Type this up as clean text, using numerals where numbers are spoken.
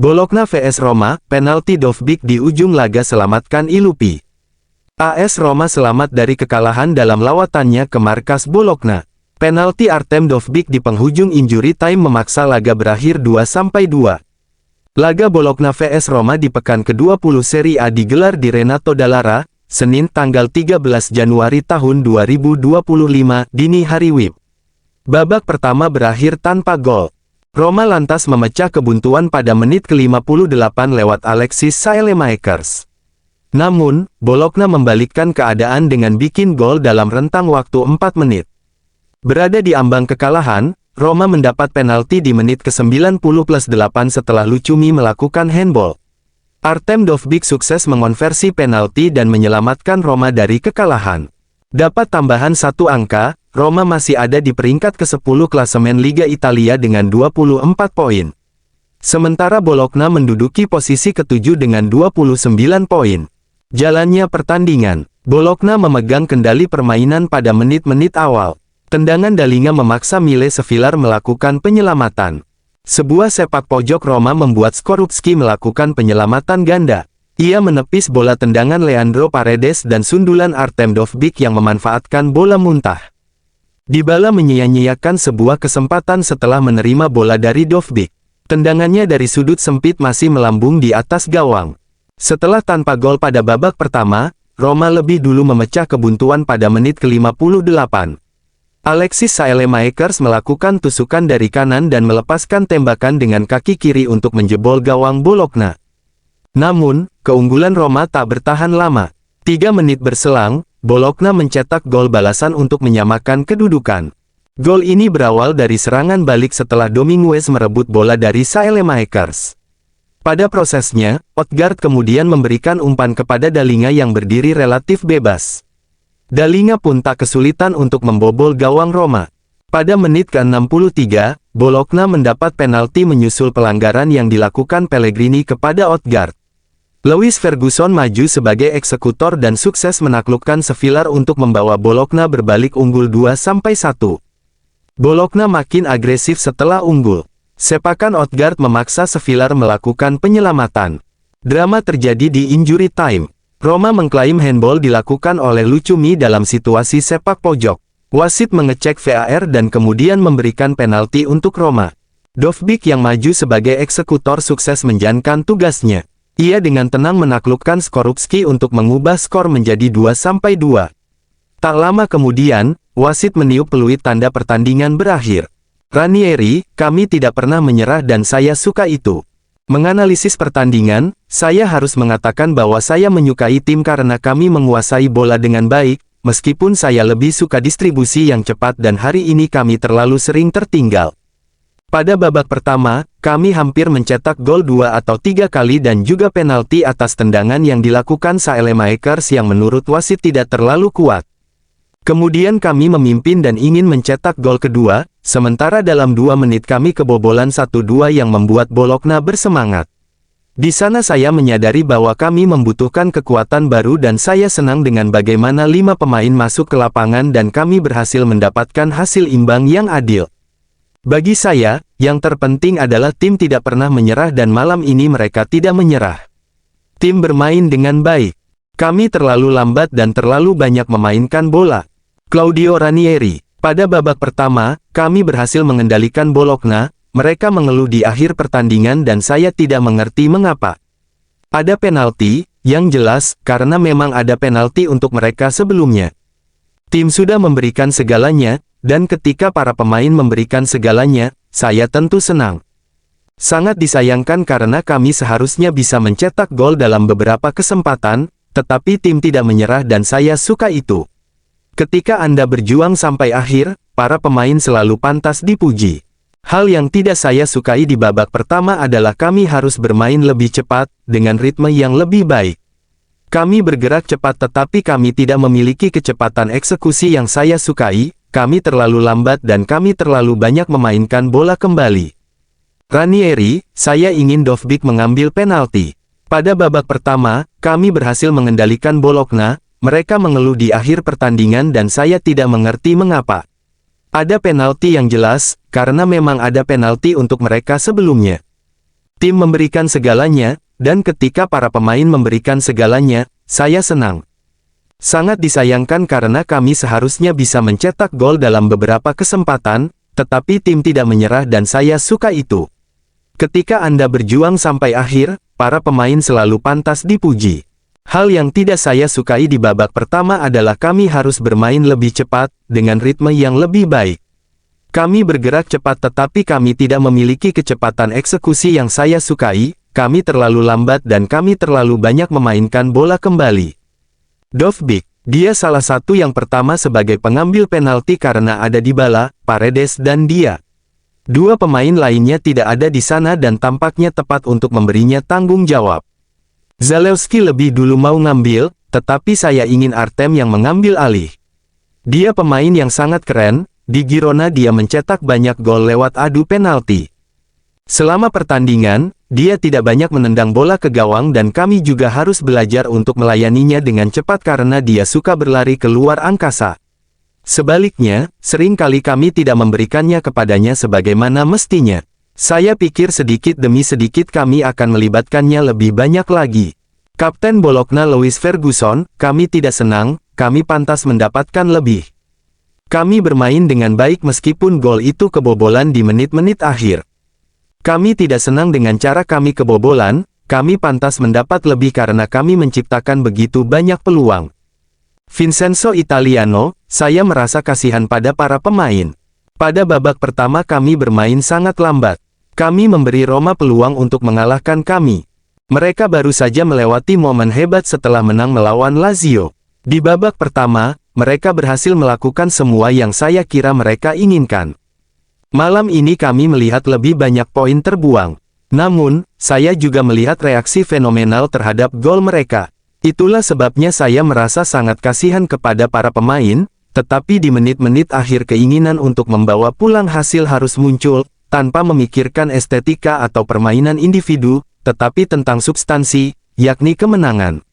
Bologna vs Roma, penalti Dovbyk di ujung laga selamatkan Ilupi. AS Roma selamat dari kekalahan dalam lawatannya ke markas Bologna. Penalti Artem Dovbyk di penghujung injury time memaksa laga berakhir 2-2. Laga Bologna vs Roma di pekan ke-20 Serie A digelar di Renato Dall'Ara, Senin tanggal 13 Januari tahun 2025, dini hari WIB. Babak pertama berakhir tanpa gol. Roma lantas memecah kebuntuan pada menit ke-58 lewat Alexis Saelemaekers. Namun, Bologna membalikkan keadaan dengan bikin gol dalam rentang waktu 4 menit. Berada di ambang kekalahan, Roma mendapat penalti di menit ke-90+8 setelah Lucumi melakukan handball. Artem Dovbyk sukses mengonversi penalti dan menyelamatkan Roma dari kekalahan. Dapat tambahan satu angka, Roma masih ada di peringkat ke-10 klasemen Liga Italia dengan 24 poin. Sementara Bologna menduduki posisi ke-7 dengan 29 poin. Jalannya pertandingan, Bologna memegang kendali permainan pada menit-menit awal. Tendangan Dalinga memaksa Mile Sevilar melakukan penyelamatan. Sebuah sepak pojok Roma membuat Skorupski melakukan penyelamatan ganda. Ia menepis bola tendangan Leandro Paredes dan sundulan Artem Dovbyk yang memanfaatkan bola muntah. Dybala menyia-nyiakan sebuah kesempatan setelah menerima bola dari Dovbyk. Tendangannya dari sudut sempit masih melambung di atas gawang. Setelah tanpa gol pada babak pertama, Roma lebih dulu memecah kebuntuan pada menit ke-58. Alexis Saelemaekers melakukan tusukan dari kanan dan melepaskan tembakan dengan kaki kiri untuk menjebol gawang Bologna. Namun, keunggulan Roma tak bertahan lama. 3 menit berselang, Bologna mencetak gol balasan untuk menyamakan kedudukan. Gol ini berawal dari serangan balik setelah Dominguez merebut bola dari Saelemaekers. Pada prosesnya, Odgaard kemudian memberikan umpan kepada Dalinga yang berdiri relatif bebas. Dalinga pun tak kesulitan untuk membobol gawang Roma. Pada menit ke-63, Bologna mendapat penalti menyusul pelanggaran yang dilakukan Pellegrini kepada Odgaard. Lewis Ferguson maju sebagai eksekutor dan sukses menaklukkan Sevilar untuk membawa Bologna berbalik unggul 2-1. Bologna makin agresif setelah unggul. Sepakan Odgaard memaksa Sevilar melakukan penyelamatan. Drama terjadi di injury time. Roma mengklaim handball dilakukan oleh Lucumi dalam situasi sepak pojok. Wasit mengecek VAR dan kemudian memberikan penalti untuk Roma. Dovbyk yang maju sebagai eksekutor sukses menjalankan tugasnya. Ia dengan tenang menaklukkan Skorupski untuk mengubah skor menjadi 2-2. Tak lama kemudian, wasit meniup peluit tanda pertandingan berakhir. Ranieri, kami tidak pernah menyerah dan saya suka itu. Menganalisis pertandingan, saya harus mengatakan bahwa saya menyukai tim karena kami menguasai bola dengan baik, meskipun saya lebih suka distribusi yang cepat dan hari ini kami terlalu sering tertinggal. Pada babak pertama, kami hampir mencetak gol 2 atau 3 kali dan juga penalti atas tendangan yang dilakukan Saelemaekers yang menurut wasit tidak terlalu kuat. Kemudian kami memimpin dan ingin mencetak gol kedua, sementara dalam 2 menit kami kebobolan 1-2 yang membuat Bologna bersemangat. Di sana saya menyadari bahwa kami membutuhkan kekuatan baru dan saya senang dengan bagaimana 5 pemain masuk ke lapangan dan kami berhasil mendapatkan hasil imbang yang adil. Bagi saya, yang terpenting adalah tim tidak pernah menyerah dan malam ini mereka tidak menyerah. Tim bermain dengan baik. Kami terlalu lambat dan terlalu banyak memainkan bola. Claudio Ranieri. Pada babak pertama, kami berhasil mengendalikan Bologna, mereka mengeluh di akhir pertandingan dan saya tidak mengerti mengapa. Ada penalti, yang jelas, karena memang ada penalti untuk mereka sebelumnya. Tim sudah memberikan segalanya, dan ketika para pemain memberikan segalanya, saya tentu senang. Sangat disayangkan karena kami seharusnya bisa mencetak gol dalam beberapa kesempatan, tetapi tim tidak menyerah dan saya suka itu. Ketika Anda berjuang sampai akhir, para pemain selalu pantas dipuji. Hal yang tidak saya sukai di babak pertama adalah kami harus bermain lebih cepat, dengan ritme yang lebih baik. Kami bergerak cepat tetapi kami tidak memiliki kecepatan eksekusi yang saya sukai. Kami terlalu lambat dan kami terlalu banyak memainkan bola kembali. Ranieri, saya ingin Dovbyk mengambil penalti. Pada babak pertama, kami berhasil mengendalikan Bologna, mereka mengeluh di akhir pertandingan dan saya tidak mengerti mengapa. Ada penalti yang jelas, karena memang ada penalti untuk mereka sebelumnya. Tim memberikan segalanya, dan ketika para pemain memberikan segalanya, saya senang. Sangat disayangkan karena kami seharusnya bisa mencetak gol dalam beberapa kesempatan, tetapi tim tidak menyerah dan saya suka itu. Ketika Anda berjuang sampai akhir, para pemain selalu pantas dipuji. Hal yang tidak saya sukai di babak pertama adalah kami harus bermain lebih cepat, dengan ritme yang lebih baik. Kami bergerak cepat tetapi kami tidak memiliki kecepatan eksekusi yang saya sukai, kami terlalu lambat dan kami terlalu banyak memainkan bola kembali. Dovbyk, dia salah satu yang pertama sebagai pengambil penalti karena ada Dybala, Paredes dan dia. Dua pemain lainnya tidak ada di sana dan tampaknya tepat untuk memberinya tanggung jawab. Zalewski lebih dulu mau ngambil, tetapi saya ingin Artem yang mengambil alih. Dia pemain yang sangat keren, di Girona dia mencetak banyak gol lewat adu penalti. Selama pertandingan, dia tidak banyak menendang bola ke gawang dan kami juga harus belajar untuk melayaninya dengan cepat karena dia suka berlari keluar angkasa. Sebaliknya, sering kali kami tidak memberikannya kepadanya sebagaimana mestinya. Saya pikir sedikit demi sedikit kami akan melibatkannya lebih banyak lagi. Kapten Bologna Louis Ferguson, kami tidak senang, kami pantas mendapatkan lebih. Kami bermain dengan baik meskipun gol itu kebobolan di menit-menit akhir. Kami tidak senang dengan cara kami kebobolan, kami pantas mendapat lebih karena kami menciptakan begitu banyak peluang. Vincenzo Italiano, saya merasa kasihan pada para pemain. Pada babak pertama kami bermain sangat lambat. Kami memberi Roma peluang untuk mengalahkan kami. Mereka baru saja melewati momen hebat setelah menang melawan Lazio. Di babak pertama, mereka berhasil melakukan semua yang saya kira mereka inginkan. Malam ini kami melihat lebih banyak poin terbuang. Namun, saya juga melihat reaksi fenomenal terhadap gol mereka. Itulah sebabnya saya merasa sangat kasihan kepada para pemain, tetapi di menit-menit akhir keinginan untuk membawa pulang hasil harus muncul, tanpa memikirkan estetika atau permainan individu, tetapi tentang substansi, yakni kemenangan.